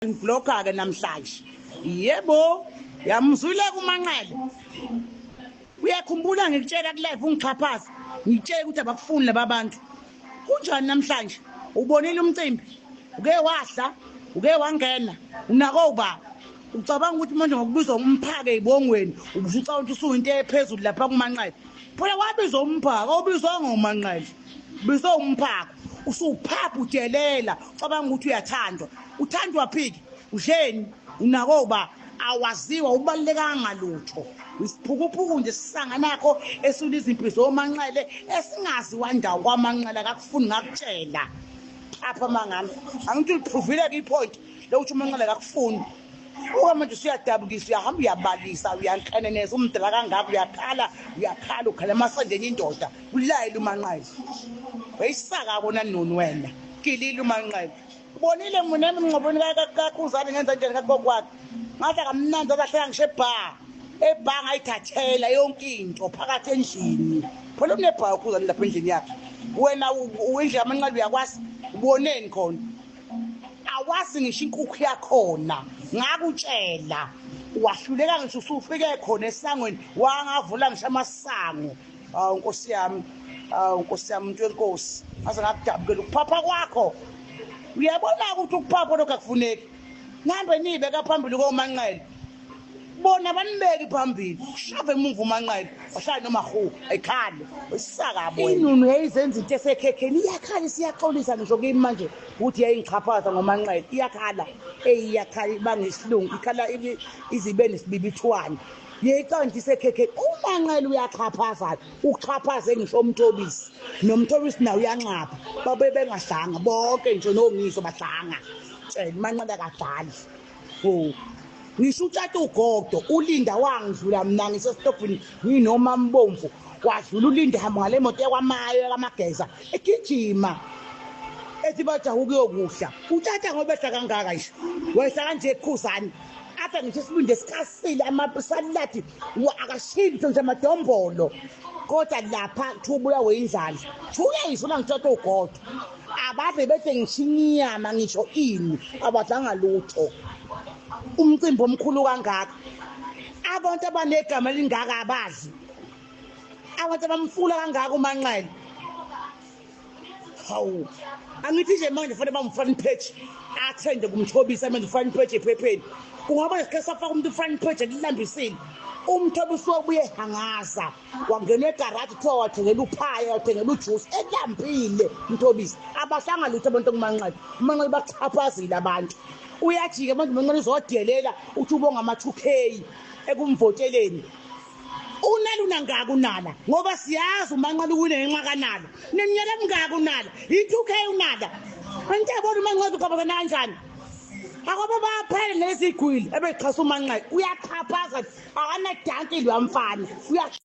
Ngibloka ke namhlanje. Yebo, yamzwile kuManqele. Uyakhumbula ngikutshela kulive ungixhaphaza, ngitshela ukuthi abakufuni laba bantu. Kunjani namhlanje? Ubonile umcimbi? Uke wahla, uke wangena, unako ubaba. Ucabanga ukuthi manje ngokubizwa umphaka ezibongweni, ubusucabanga ukuthi usuyinto ephezulu lapha kuManqele. Phela wabizwa umphaka, awubizwa ngoManqele. Bizwa umphaka. Usuphapha udelela, ucabanga ukuthi uyathandwa. Uthandwa phiki, uhleni, unako ba awaziwa ubalekanga lutho. Isiphukuphuku nje sisanga nakho esuliza impilo zoManqele esingaziwa ndawo kwaManqele akakufuni ngakutshela. Apha mangami, angithi uliphuvile ke ipoint lokuthi uManqele akakufuni. Uwe manje usuyadabukisa, uyahamba uyabalisa, uyankheneneza umdala kangaka, uyakhala ukhala emasendeni indoda. Ulayile uManqele. Wayisaka bona noni wena. Kilile uManqele. Ubonile mina ngiboni kaKhuzani ngenza njani kagokwakhe. Ngathi akamnandi abahlala ngisho ebhanga ngayithathela yonke into phakathi endlini. Phela unebha uKhuzani lapha endlini yakhe. Wena uwendle amanqale uyakwazi uboneni khona. Awazi ngisho inkukhu yakhona. Ngakutshela. Wahluleka ngisho usufike khona esangweni wangavula ngisho amasango. Hawu Nkosi yami. Nkosi yami umuntu wenkosi. Aze ngakudabukela ukuphapha kwakho. Uyabona ukuthi ukuphapha lokho akufuneki. Ngihambe nibeka phambili koManqele. Bona banibeki phambili. Ushave emuva uManqele. Wahlala noma hu, ayikhali. Isaka bona. Inunu yayizenza into esekhekheni iyakhala siyaxolisa ngisho kimi manje ukuthi yayingichaphaza ngoManqele. Iyakhala. Iyakhala bangesilungu. Ikhala izibe nesibibithwane. Yeyicanti isekhekheni. uManqele uyachaphaza. Uchaphaze ngisho uMthobisi. NoMthobisi nawe uyanqapha. Babe bengahlanga bonke nje nongiso bahlanga. Tshela uManqele akadali. Oh. Ngisho utshata ugodo uLinda wangidlula mina ngisestofini nginoma mbomvu wadlula uLinda hamba ngale moto yakwamayo kamageza egijima ethi bathi ukuyokudla utshata ngoba ehla kangaka nje wehla kanje eKhuzani apha ngisho isibindi esikhasile amasaladi akashili nje amadombolo kodwa lapha thubula weyindlala uyayizona ngithatha ugodo ababe bethe ngishinyama ngisho ini abadlanga lutho umcimbi omkhulu kangaka abantu abanegama elingaka abazi abantu abamfula kangaka uManqele hawu angithi nje manje fanele bamfront page athende kumthobisa manje front page ephepheni kungaba isikhathi safaka umuntu front page elilambisile umthobisi wobuye hangaza wangena egarage kuthiwa wathengela uphaya wathengela ujuice elambile umthobisi abahlanga lutho abantu kuManqele uManqele bachaphazile abantu uyajika manje uManqele uzodelela uthi ubonga ama2K ekumvoteleni unaluna ngaka unala ngoba siyazi uManqele kunenxa kanala neminyaka emingaka unala i2K unala manje yabona uManqele uqhubeka kanjani akobe baphele nezigwili ebexhasa uManqele uyachaphaza akanadanki lwamfana